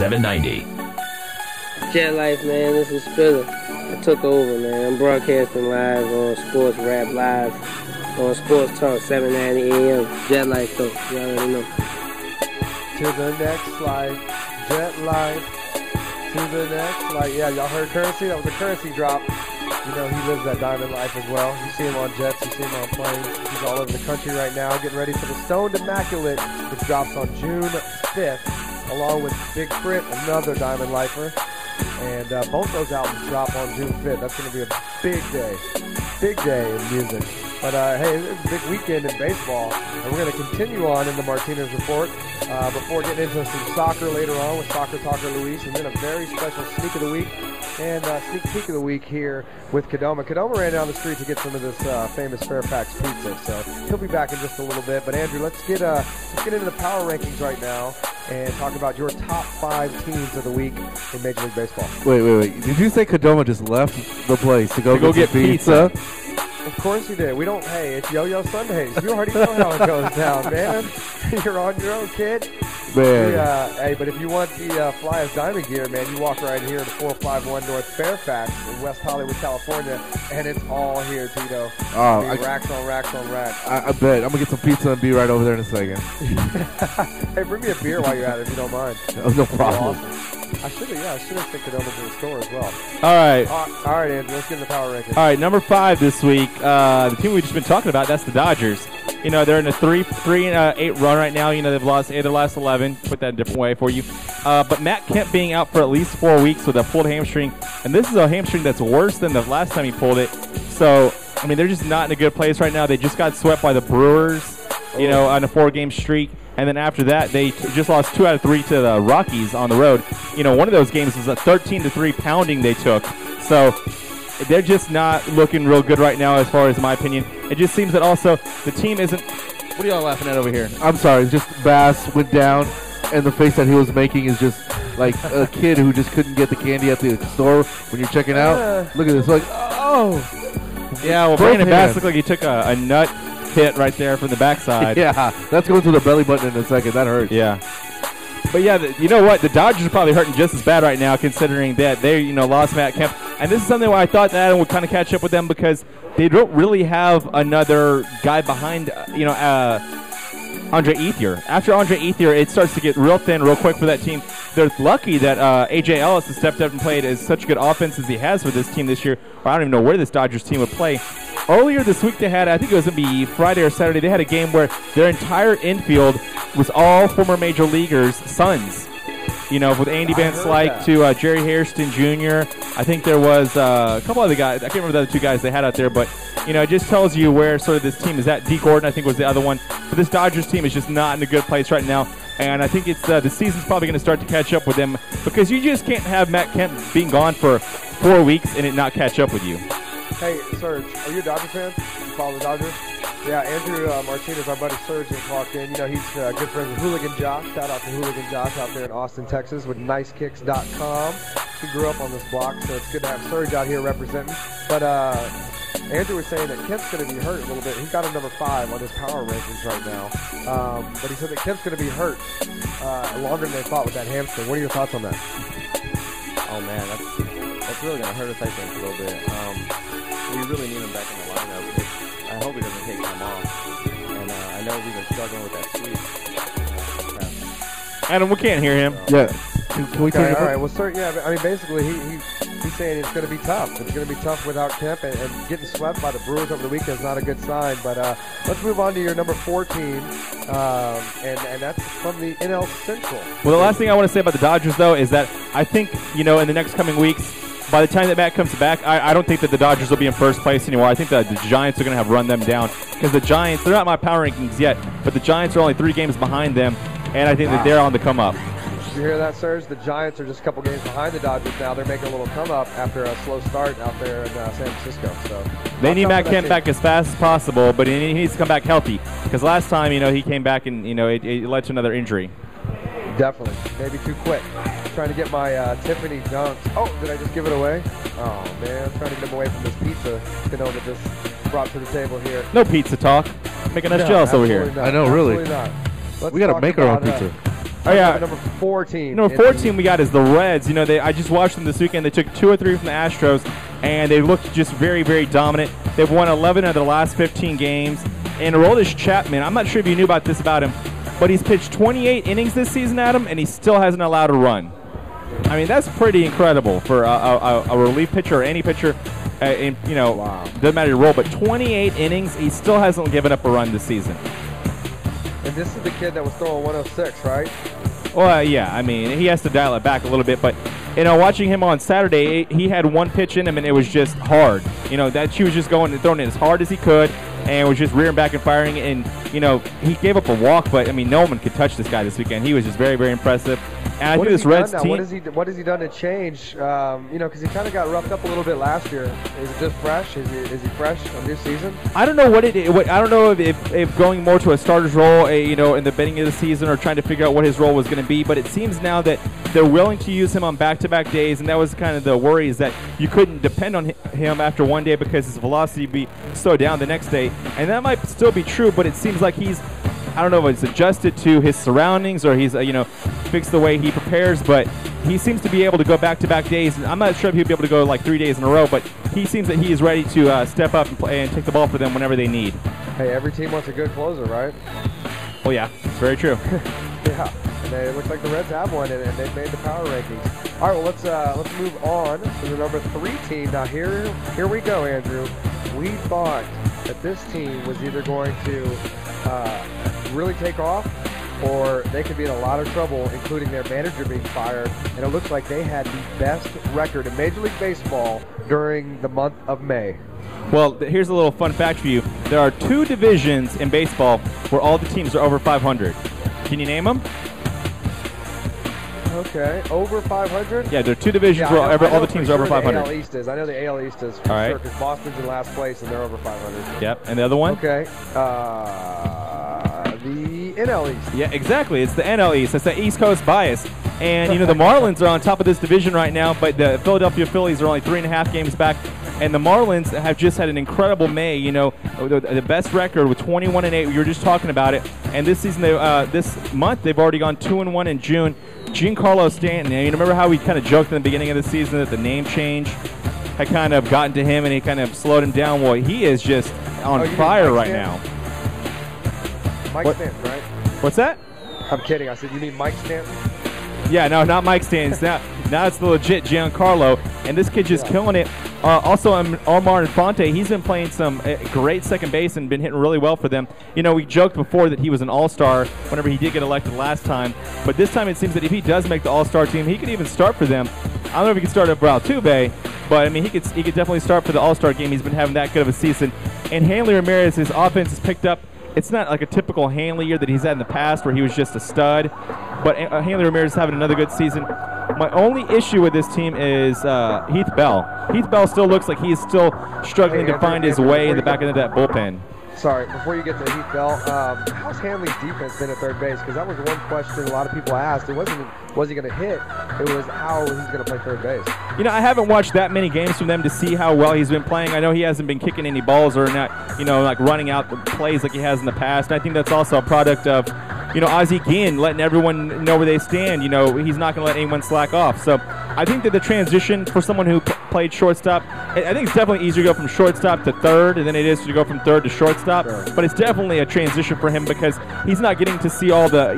790. Jet Life, man, this is Spiller. I took over, man. I'm broadcasting live on Sports Rap Live on Sports Talk 790 AM. Jet Life, though. You already know. To the next life. Jet Life. To the next life. Yeah, y'all heard Currency? That was a Currency drop. You know, he lives that diamond life as well. You see him on jets, you see him on planes. He's all over the country right now, getting ready for the Stoned Immaculate, which drops on June 5th, along with Big Crit, another diamond lifer. And both those albums drop on June 5th. That's going to be a big day in music. But hey, it's a big weekend in baseball, and we're going to continue on in the Martinez Report before getting into some soccer later on with Soccer Talker Luis, and then a very special Sneak of the Week and sneak peek of the week here with Kadoma. Kadoma ran down the street to get some of this famous Fairfax pizza, so he'll be back in just a little bit. But Andrew, let's get into the power rankings right now and talk about your top 5 teams of the week in Major League Baseball. Wait. Did you say Kadoma just left the place to go get pizza? Of course he did. Hey, it's Yo-Yo Sundays. You already know how it goes down, man. You're on your own, kid. Man. Hey, but if you want the Flyers Diamond gear, man, you walk right here to 451 North Fairfax in West Hollywood, California, and it's all here, Tito. Racks on racks on racks. I bet. I'm going to get some pizza and be right over there in a second. Hey, bring me a beer while you're at it, if you don't mind. No problem. Awesome. I should have taken over to the store as well. All right. All right, Andrew, let's get in the power rankings. All right, number 5 this week, the team we've just been talking about, that's the Dodgers. You know, they're in a 3-8 run right now. You know, they've lost 8 of the last 11. Put that in a different way for you. But Matt Kemp being out for at least 4 weeks with a pulled hamstring, and this is a hamstring that's worse than the last time he pulled it. So, I mean, they're just not in a good place right now. They just got swept by the Brewers, you know, on a 4-game streak. And then after that, they just lost 2 out of 3 to the Rockies on the road. You know, one of those games was a 13-3 pounding they took. So they're just not looking real good right now, as far as my opinion. It just seems that also the team isn't. What are y'all laughing at over here? I'm sorry. It's just Bass went down, and the face that he was making is just like a kid who just couldn't get the candy at the store when you're checking out. Look at this. Like, oh. Yeah, well, Brandon Bass looked like he took a nut hit right there from the backside. Yeah, that's going to the belly button in a second. That hurts. Yeah. But, yeah, you know what? The Dodgers are probably hurting just as bad right now, considering that they, you know, lost Matt Kemp. And this is something where I thought that Adam would kind of catch up with them because they don't really have another guy behind, you know, Andre Ethier. After Andre Ethier, it starts to get real thin real quick for that team. They're lucky that A.J. Ellis has stepped up and played as such good offense as he has for this team this year. Or I don't even know where this Dodgers team would play. Earlier this week, they had, I think it was going to be Friday or Saturday, they had a game where their entire infield was all former major leaguers' sons. You know, with Andy Van Slyke to Jerry Hairston Jr. I think there was a couple other guys. I can't remember the other 2 guys they had out there, but, you know, it just tells you where sort of this team is at. D. Gordon, I think, was the other one. But this Dodgers team is just not in a good place right now. And I think it's the season's probably going to start to catch up with them because you just can't have Matt Kemp being gone for 4 weeks and it not catch up with you. Hey, Serge, are you a Dodger fan? You follow the Dodgers? Yeah, Andrew Martinez, our buddy Serge, just walked in. You know, he's good friends with Hooligan Josh. Shout out to Hooligan Josh out there in Austin, Texas with nicekicks.com. He grew up on this block, so it's good to have Serge out here representing. But Andrew was saying that Kemp's going to be hurt a little bit. He's got a number 5 on his power rankings right now. But he said that Kemp's going to be hurt longer than they thought with that hamstring. What are your thoughts on that? Oh, man, that's really going to hurt us, I think, a little bit. We really need him back in the lineup. I hope he doesn't take time off. And I know we've been struggling with that sweep. Adam, we can't hear him. Yeah. Can we turn it? All right. Well, sir, yeah, I mean, basically, he's saying it's going to be tough. It's going to be tough without Kemp, and getting swept by the Brewers over the weekend is not a good sign. But let's move on to your number 4 team, and that's from the NL Central. Well, the last thing I want to say about the Dodgers, though, is that I think, you know, in the next coming weeks, by the time that Matt comes back, I don't think that the Dodgers will be in first place anymore. I think that the Giants are going to have run them down because the Giants, they're not my power rankings yet, but the Giants are only 3 games behind them, and I think that they're on the come up. Did you hear that, Serge? The Giants are just a couple games behind the Dodgers now. They're making a little come up after a slow start out there in San Francisco. So they need Matt Kemp back as fast as possible, but he needs to come back healthy because last time, you know, he came back and, you know, it led to another injury. Definitely. Maybe too quick. Trying to get my Tiffany Dunks. Oh, did I just give it away? Oh, man. I'm trying to get him away from this pizza Canova just brought to the table here. No pizza talk. Making us jealous over here. Not. I know, really. Absolutely not. We got to make our own pizza. Oh, yeah. Number 14. Number 14 we got is the Reds. You know, I just watched them this weekend. They took 2 or 3 from the Astros, and they looked just very, very dominant. They've won 11 of their last 15 games. And Aroldis Chapman, I'm not sure if you knew about this about him, but he's pitched 28 innings this season, Adam, and he still hasn't allowed a run. I mean, that's pretty incredible for a relief pitcher or any pitcher. Doesn't matter your role, but 28 innings, he still hasn't given up a run this season. And this is the kid that was throwing 106, right? Well, yeah, I mean, he has to dial it back a little bit, but, watching him on Saturday, he had one pitch in him, and it was just hard. That he was just going and throwing it as hard as he could, and was just rearing back and firing, and, he gave up a walk, but, no one could touch this guy this weekend. He was just very, very impressive. And I think this Reds team... What has he done to change? Because he kind of got roughed up a little bit last year. Is it just fresh? Is he fresh on this season? I don't know I don't know if going more to a starter's role, in the beginning of the season, or trying to figure out what his role was going to be. But it seems now that they're willing to use him on back-to-back days, and that was kind of the worry, is that you couldn't depend on him after one day because his velocity would be so down the next day. And that might still be true, but it seems like he's, I don't know if it's adjusted to his surroundings or he's, fixed the way he prepares, but he seems to be able to go back-to-back days. And I'm not sure if he'll be able to go like 3 days in a row, but he seems that he is ready to step up and play and take the ball for them whenever they need. Hey, every team wants a good closer, right? Well, yeah, it's very true. Yeah, and it looks like the Reds have one, and they've made the power rankings. All right, well, let's move on to the number 3 team. Now, here we go, Andrew. We thought that this team was either going to really take off, or they could be in a lot of trouble, including their manager being fired. And it looks like they had the best record in Major League Baseball during the month of May. Well, here's a little fun fact for you. There are 2 divisions in baseball where all the teams are over 500. Can you name them? Okay, over 500? Yeah, there are 2 divisions where all the teams are over 500. The AL East is. I know the AL East is for sure, because Boston's in last place and they're over 500. Yep, and the other one? Okay, the NL East. Yeah, exactly. It's the NL East. It's the East Coast bias. And, the Marlins are on top of this division right now, but the Philadelphia Phillies are only 3.5 games back. And the Marlins have just had an incredible May, the best record with 21-8. You were just talking about it. And this season, this month, they've already gone 2-1 in June. Giancarlo Stanton, you remember how we kind of joked in the beginning of the season that the name change had kind of gotten to him and he kind of slowed him down? Well, he is just on fire right now. Mike Stanton, right? What's that? I'm kidding. I said, you mean Mike Stanton? Yeah, no, not Mike Stanton. Now it's the legit Giancarlo, and this kid's just killing it. Also, Omar Infante, he's been playing some great second base and been hitting really well for them. We joked before that he was an all-star whenever he did get elected last time, but this time it seems that if he does make the all-star team, he could even start for them. I don't know if he can start over Altuve, but he could definitely start for the all-star game. He's been having that good of a season. And Hanley Ramirez, his offense has picked up. It's not like a typical Hanley year that he's had in the past where he was just a stud, but Hanley Ramirez is having another good season. My only issue with this team is Heath Bell. Heath Bell still looks like he's still struggling to find his way in the back end of that bullpen. Sorry, before you get to Heath Bell, how's Hanley's defense been at third base? Because that was one question a lot of people asked. It wasn't, was he going to hit? It was how he's going to play third base. I haven't watched that many games from them to see how well he's been playing. I know he hasn't been kicking any balls or not, like running out the plays like he has in the past. And I think that's also a product of, Ozzie Guillen letting everyone know where they stand. He's not going to let anyone slack off. So I think that the transition for someone who played shortstop, I think it's definitely easier to go from shortstop to third than it is to go from third to shortstop. Sure. But it's definitely a transition for him because he's not getting to see all the,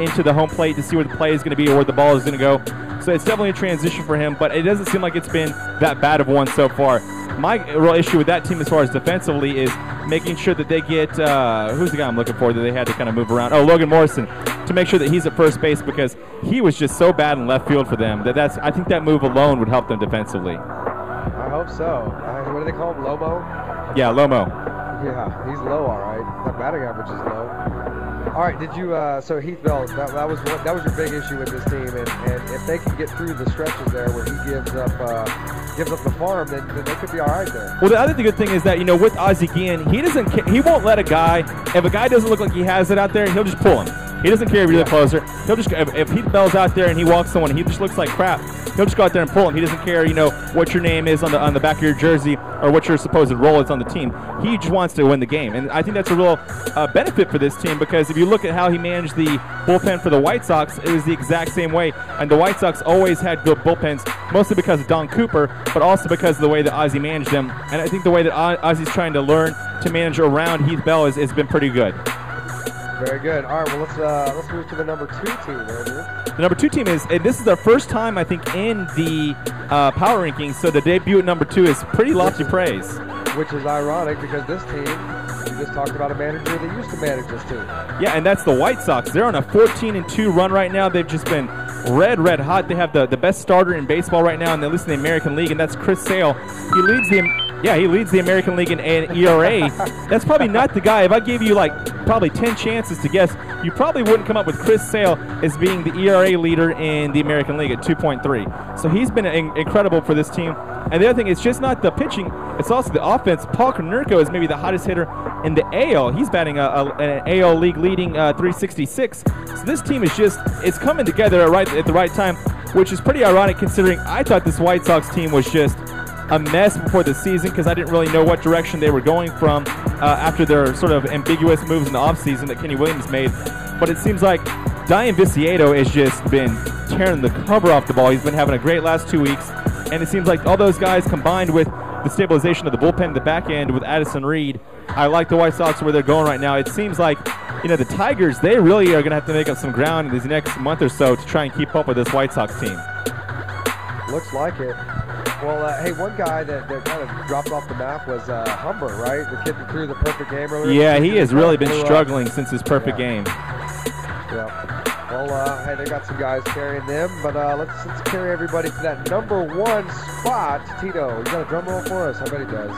into the home plate to see where the play is going to be or where the ball is going to go. So it's definitely a transition for him, but it doesn't seem like it's been that bad of one so far. My real issue with that team as far as defensively is making sure that they get, who's the guy I'm looking for that they had to kind of move around? Oh, Logan Morrison, to make sure that he's at first base because he was just so bad in left field for them. I think that move alone would help them defensively. I hope so. What do they call him, Lomo? Yeah, Lomo. Yeah, he's low, all right. That batting average is low. All right, did you? So Heath Bell, that was your big issue with this team, and if they can get through the stretches there where he gives up the farm, then they could be all right there. Well, the other good thing is that with Ozzie Guillen, he won't let a guy. If a guy doesn't look like he has it out there, he'll just pull him. He doesn't care if you're the closer. He'll just if Heath Bell's out there and he walks someone, he just looks like crap. he'll just go out there and pull him. He doesn't care, what your name is on the back of your jersey or what your supposed role is on the team. He just wants to win the game. And I think that's a real benefit for this team, because if you look at how he managed the bullpen for the White Sox, it was the exact same way. And the White Sox always had good bullpens, mostly because of Don Cooper, but also because of the way that Ozzie managed them. And I think the way that Ozzie's trying to learn to manage around Heath Bell has been pretty good. Very good. All right, well, let's move to the number 2 team, Andrew. The number 2 team this is their first time, I think, in the power rankings, so the debut at number 2 is pretty lofty praise. Which is ironic, because this team, we just talked about a manager that used to manage this team. Yeah, and that's the White Sox. They're on a 14-2 run right now. They've just been red hot. They have the best starter in baseball right now, and at least in the American League, and that's Chris Sale. He leads the American League in ERA. That's probably not the guy. If I gave you probably 10 chances to guess, you probably wouldn't come up with Chris Sale as being the ERA leader in the American League at 2.3. So he's been incredible for this team. And the other thing, it's just not the pitching, it's also the offense. Paul Konerko is maybe the hottest hitter in the AL. He's batting an AL league leading 366. So this team it's coming together at the right time, which is pretty ironic considering I thought this White Sox team was just a mess before the season, because I didn't really know what direction they were going from after their sort of ambiguous moves in the offseason that Kenny Williams made. But it seems like Diane Viciedo has just been tearing the cover off the ball. He's been having a great last 2 weeks, and it seems like all those guys combined with the stabilization of the bullpen, the back end with Addison Reed. I like the White Sox where they're going right now. It seems like the Tigers, they really are going to have to make up some ground in these next month or so to try and keep up with this White Sox team. Looks like it. Well, hey, one guy that kind of dropped off the map was Humber, right? The kid that threw the perfect game earlier. Yeah, he has really been struggling since his perfect game. Yeah. Well, hey, they got some guys carrying them, but let's carry everybody to that number 1 spot. Tito, you got a drum roll for us? I bet he does.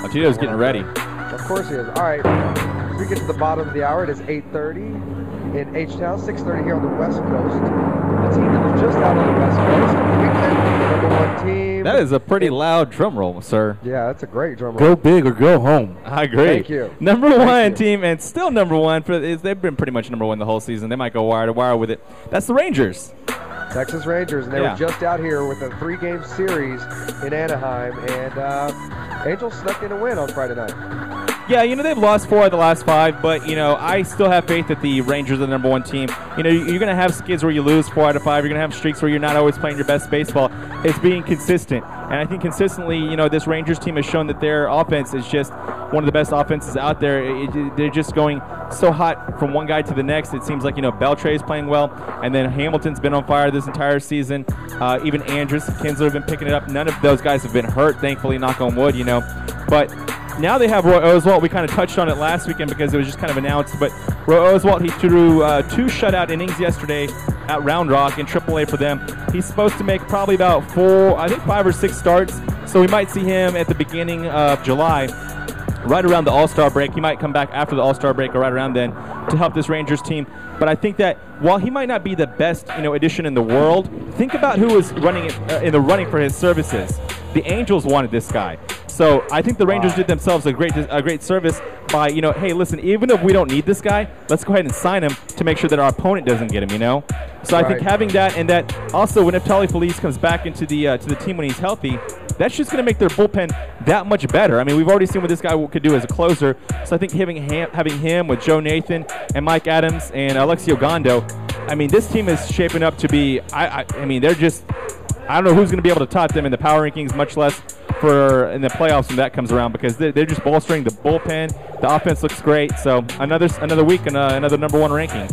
Oh, Tito's getting ready. Of course he is. All right, as we get to the bottom of the hour, it is 8:30 in H-Town, 6:30 here on the West Coast. The team that was just out on the West Coast, the number 1 team. That is a pretty loud drum roll, sir. Yeah, that's a great drum roll. Go big or go home. I agree. Thank you. Number 1 team, and still number 1. They've been pretty much number 1 the whole season. They might go wire to wire with it. That's the Rangers. Texas Rangers, and they were just out here with a 3-game series in Anaheim, and Angels snuck in a win on Friday night. Yeah, they've lost 4 of the last 5, but, I still have faith that the Rangers are the number 1 team. You're going to have skids where you lose 4 out of 5. You're going to have streaks where you're not always playing your best baseball. It's being consistent. And I think consistently, this Rangers team has shown that their offense is just one of the best offenses out there. They're just going so hot from one guy to the next. It seems like, Beltre is playing well, and then Hamilton's been on fire this entire season. Even Andrus, Kinsler have been picking it up. None of those guys have been hurt, thankfully, knock on wood, But now they have Roy Oswalt. We kind of touched on it last weekend because it was just kind of announced. But Roy Oswalt, he threw 2 shutout innings yesterday at Round Rock in AAA for them. He's supposed to make probably about 5 or 6 starts. So we might see him at the beginning of July, right around the All-Star break. He might come back after the All-Star break or right around then to help this Rangers team. But I think that while he might not be the best, addition in the world, think about who is running in the running for his services. The Angels wanted this guy. So I think the Rangers did themselves a great service by, hey, listen, even if we don't need this guy, let's go ahead and sign him to make sure that our opponent doesn't get him, So I think having that, and that also when Neftali Feliz comes back into the team when he's healthy, that's just going to make their bullpen that much better. I mean, we've already seen what this guy could do as a closer. So I think having him with Joe Nathan and Mike Adams and Alexi Ogando, I mean, this team is shaping up to be, I mean, they're just, I don't know who's going to be able to top them in the power rankings, much less in the playoffs when that comes around, because they're just bolstering the bullpen. The offense looks great. So another week and another number 1 ranking.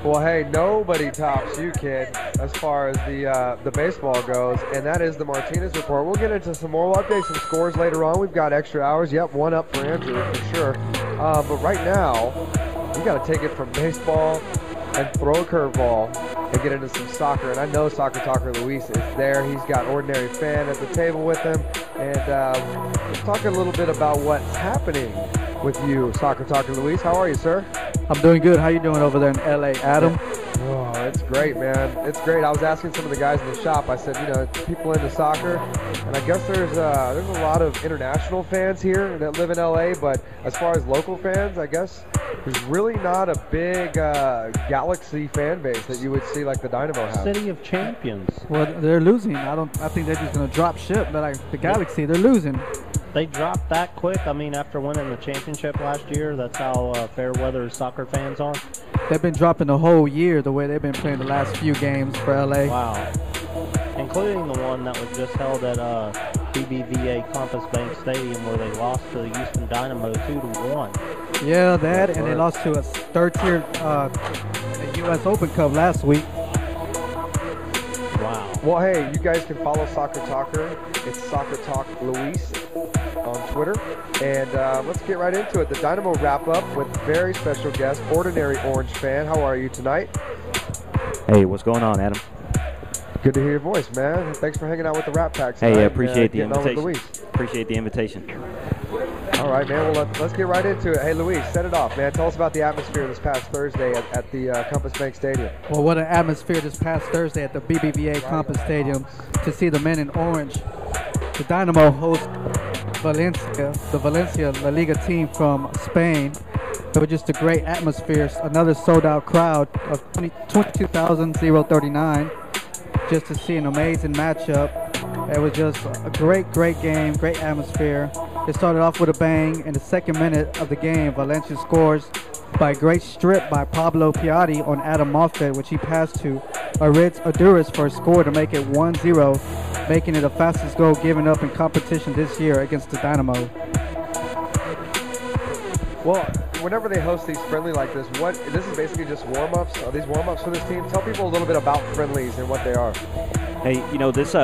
Well, hey, nobody tops you, kid, as far as the baseball goes, and that is the Martinez Report. We'll get into some more. We'll update some scores later on. We've got extra hours. Yep, 1 up for Andrew for sure. But right now, we got to take it from baseball and throw a curveball and get into some soccer. And I know Soccer Talker Luis is there. He's got Ordinary Fan at the table with him. And let's talk a little bit about what's happening with you, Soccer Talker Luis. How are you, sir? I'm doing good. How you doing over there in LA, Adam? Oh, It's great, man. It's great. I was asking some of the guys in the shop. I said, people into soccer, and I guess there's a lot of international fans here that live in LA. But as far as local fans, I guess there's really not a big Galaxy fan base that you would see like the Dynamo have. City of Champions. Well, they're losing. I think they're just gonna drop ship. But like the Galaxy, they're losing. They dropped that quick. I mean, after winning the championship last year, that's how fair weather soccer fans are. They've been dropping the whole year the way they've been playing the last few games for LA. Wow. Including the one that was just held at BBVA Compass Bank Stadium where they lost to the Houston Dynamo 2-1. Yeah, that, and they lost to a third-tier U.S. Open Cup last week. Wow. Well, hey, you guys can follow Soccer Talker. It's Soccer Talk Luis on Twitter. And let's get right into it. The Dynamo wrap-up with very special guest, Ordinary Orange fan. How are you tonight? Hey, what's going on, Adam? Good to hear your voice, man. Thanks for hanging out with the Rap Pack tonight. Hey, I appreciate the getting on with invitation. Luis. Appreciate the invitation. All right, man. Well, let's get right into it. Hey, Luis, set it off, man. Tell us about the atmosphere this past Thursday at the Compass Bank Stadium. Well, what an atmosphere this past Thursday at the BBVA Compass Stadium to see the men in orange. The Dynamo host Valencia, the Valencia La Liga team from Spain. It was just a great atmosphere. Another sold-out crowd of 22,039 just to see an amazing matchup. It was just a great game, great atmosphere. It started off with a bang. In the second minute of the game, Valencia scores by a great strip by Pablo Piatti on Adam Moffett, which he passed to Aritz Aduris for a score to make it 1-0, making it the fastest goal given up in competition this year against the Dynamo. Well, whenever they host these friendly like this, this is basically just warm-ups? Are these warm-ups for this team? Tell people a little bit about friendlies and what they are. Hey,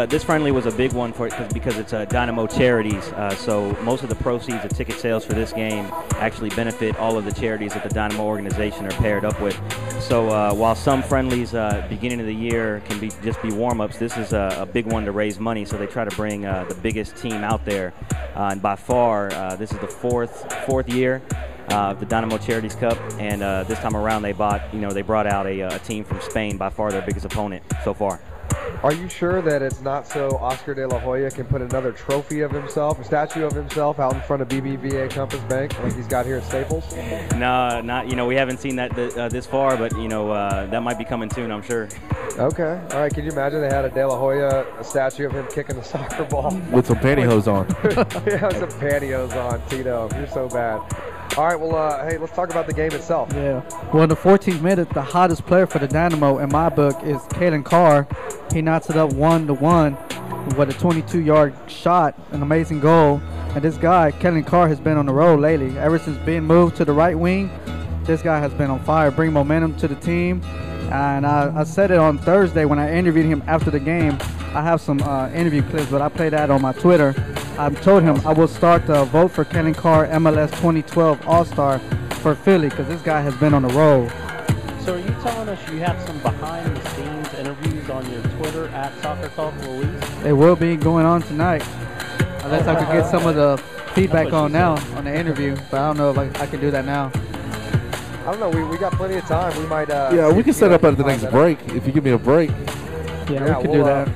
this friendly was a big one because it's Dynamo Charities. So most of the proceeds of ticket sales for this game actually benefit all of the charities that the Dynamo organization are paired up with. So while some friendlies beginning of the year can just be warm-ups, this is a big one to raise money. So they try to bring the biggest team out there, and by far this is the fourth year. The Dynamo Charities Cup, and this time around they brought out a team from Spain, by far their biggest opponent so far. Are you sure that it's not so Oscar De La Hoya can put another trophy of himself, a statue of himself, out in front of BBVA Compass Bank like he's got here at Staples? No, not. We haven't seen that this far, but that might be coming soon, I'm sure. Okay. All right. Can you imagine they had a De La Hoya, a statue of him kicking the soccer ball with some pantyhose on? Yeah, some pantyhose on, Tito. You're so bad. All right, well, hey, let's talk about the game itself. Yeah. Well, in the 14th minute, the hottest player for the Dynamo, in my book, is Kalen Carr. He knocks it up 1-1 with a 22-yard shot, an amazing goal. And this guy, Kalen Carr, has been on the road lately. Ever since being moved to the right wing, this guy has been on fire, bring momentum to the team. And I said it on Thursday when I interviewed him after the game. I have some interview clips, but I played that on my Twitter. I told him I will start the vote for Kalen Carr MLS 2012 All-Star for Philly because this guy has been on the roll. So are you telling us you have some behind-the-scenes interviews on your Twitter at Soccer Talk Luis? They will be going on tonight. Unless I could get some of the feedback on now on the interview, but I don't know if I can do that now. I don't know. We got plenty of time. We might. Yeah, we can set up at the next break if you give me a break. Yeah, we can do that.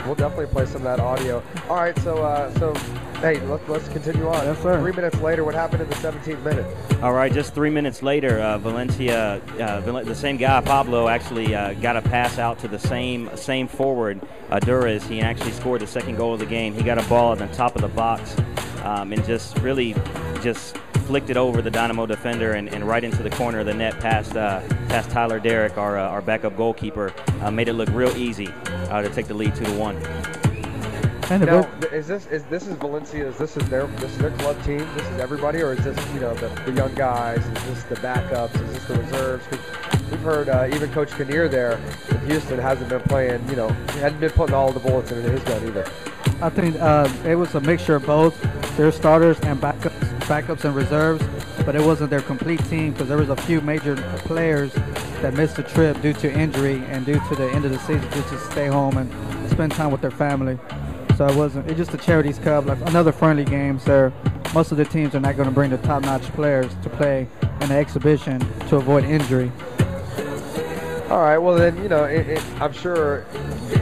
We'll definitely play some of that audio. All right, so hey, let's continue on. Yes, sir. 3 minutes later, what happened in the 17th minute? All right, just 3 minutes later, Valencia, the same guy, Pablo, actually got a pass out to the same forward, Aduris. He actually scored the second goal of the game. He got a ball at the top of the box and just flicked it over the Dynamo defender and right into the corner of the net past Tyler Derrick, our backup goalkeeper. Made it look real easy to take the lead 2-1. Now, is this Valencia's? This is their club team. This is everybody, or is this the young guys? Is this the backups? Is this the reserves? 'Cause we've heard even Coach Kinnear there in Houston hasn't been playing. He hadn't been putting all the bullets in his gun either. I think it was a mixture of both their starters and backups and reserves, but it wasn't their complete team because there was a few major players that missed the trip due to injury and due to the end of the season just to stay home and spend time with their family. So it's just a Charities Cup, like another friendly game. So most of the teams are not going to bring the top-notch players to play in the exhibition to avoid injury. All right, well then, I'm sure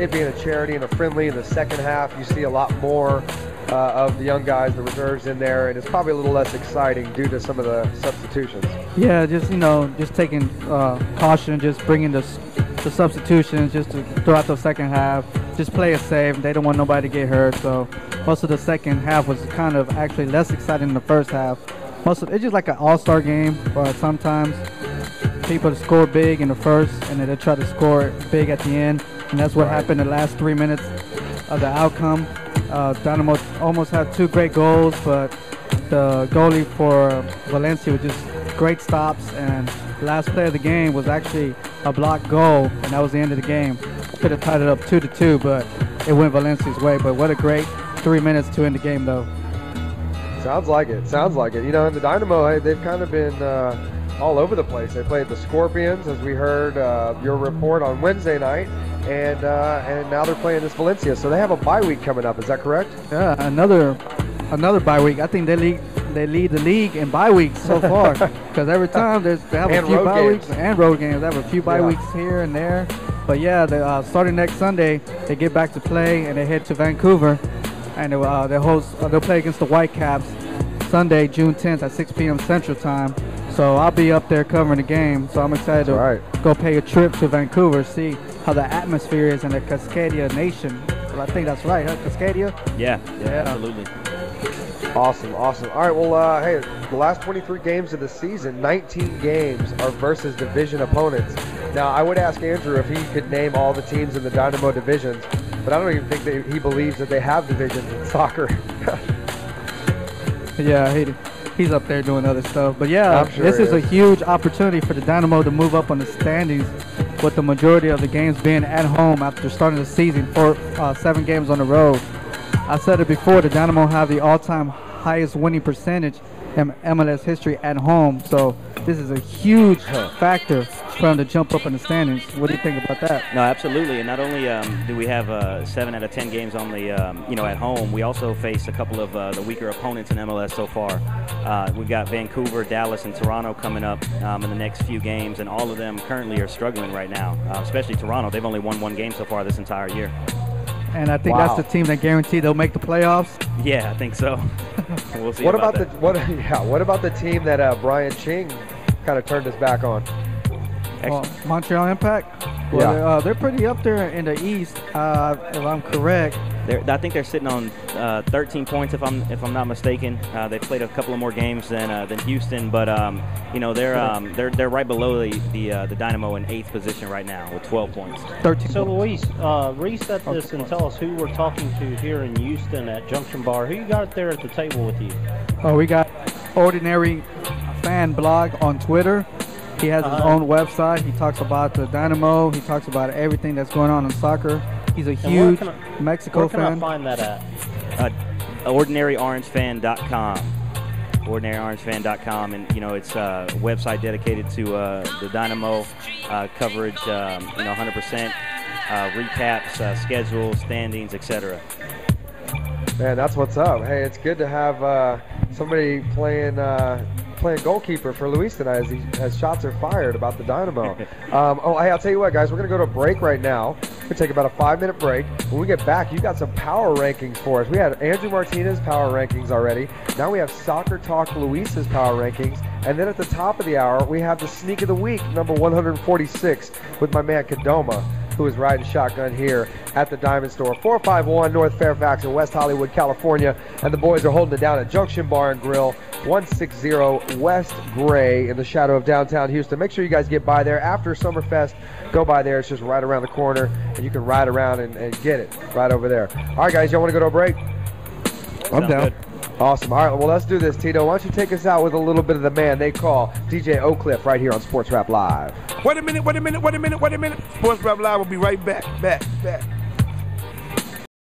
it being a charity and a friendly in the second half, you see a lot more of the young guys, the reserves in there, and it's probably a little less exciting due to some of the substitutions. Yeah, just taking caution, just bringing the substitutions just to throughout the second half. Just play it safe. They don't want nobody to get hurt, so most of the second half was kind of actually less exciting than the first half. It's just like an all-star game, but sometimes people score big in the first, and then they try to score big at the end, and that's what happened in the last 3 minutes of the outcome. Dynamo almost had 2 great goals, but the goalie for Valencia was just great stops, and the last play of the game was actually a blocked goal, and that was the end of the game. Could have tied it up 2-2, but it went Valencia's way. But what a great 3 minutes to end the game, though. Sounds like it. And the Dynamo, they've kind of been all over the place. They played the Scorpions, as we heard your report on Wednesday night, and now they're playing this Valencia. So they have a bye week coming up. Is that correct? Yeah, another bye week. I think they lead the league in bye weeks so far, because every time they have a few bye weeks and road games. They have a few bye weeks here and there. But yeah, starting next Sunday, they get back to play and they head to Vancouver, and they'll play against the Whitecaps Sunday, June 10th at 6 p.m. Central Time. So I'll be up there covering the game. So I'm excited to go pay a trip to Vancouver, see how the atmosphere is in the Cascadia Nation. Well, I think that's right, huh? Cascadia? Yeah, absolutely. Awesome. All right, well, hey, the last 23 games of the season, 19 games are versus division opponents. Now, I would ask Andrew if he could name all the teams in the Dynamo divisions, but I don't even think that he believes that they have divisions in soccer. Yeah, he's up there doing other stuff. But yeah, sure this is a huge opportunity for the Dynamo to move up on the standings, with the majority of the games being at home after starting the season for 7 games on the road. I said it before, the Dynamo have the all-time highest winning percentage in MLS history at home. So this is a huge factor for them to jump up in the standings. What do you think about that? No, absolutely. And not only do we have 7 out of 10 games on the at home, we also face a couple of the weaker opponents in MLS so far. We got Vancouver, Dallas, and Toronto coming up in the next few games, and all of them currently are struggling right now. Especially Toronto. They've only won 1 game so far this entire year. And I think that's the team that guaranteed they'll make the playoffs. Yeah, I think so. We'll see. What about the team that Brian Ching kind of turned his back on? Well, Montreal Impact. Well, they're pretty up there in the East, if I'm correct. I think they're sitting on 13 points, if I'm not mistaken. They played a couple of more games than Houston, but they're right below the Dynamo in 8th position right now with 12 points. 13. So Luis, reset this and tell us who we're talking to here in Houston at Junction Bar. Who you got there at the table with you? Oh, we got Ordinary Fan Blog on Twitter. He has his own website. He talks about the Dynamo. He talks about everything that's going on in soccer. He's a huge Mexico fan. Where can I find that at? OrdinaryOrangeFan.com. OrdinaryOrangeFan.com, and it's a website dedicated to the Dynamo coverage. 100% recaps, schedules, standings, etc. Man, that's what's up. Hey, it's good to have somebody playing goalkeeper for Luis tonight as shots are fired about the Dynamo. Hey, I'll tell you what, guys, we're going to go to a break right now. We're going to take about a 5-minute break. When we get back, you got some power rankings for us. We had Andrew Martinez power rankings already. Now we have Soccer Talk Luis's power rankings. And then at the top of the hour, we have the Sneak of the Week, number 146, with my man Kadoma, who is riding shotgun here at the Diamond Store, 451 North Fairfax in West Hollywood, California. And the boys are holding it down at Junction Bar and Grill, 160 West Gray in the shadow of downtown Houston. Make sure you guys get by there after Summerfest. Go by there. It's just right around the corner, and you can ride around and get it right over there. All right, guys, y'all want to go to a break? I'm down. Good. Awesome. All right, well, let's do this, Tito. Why don't you take us out with a little bit of the man they call DJ Oak Cliff right here on Sports Rap Live. Wait a minute. Sports Rap Live will be right back.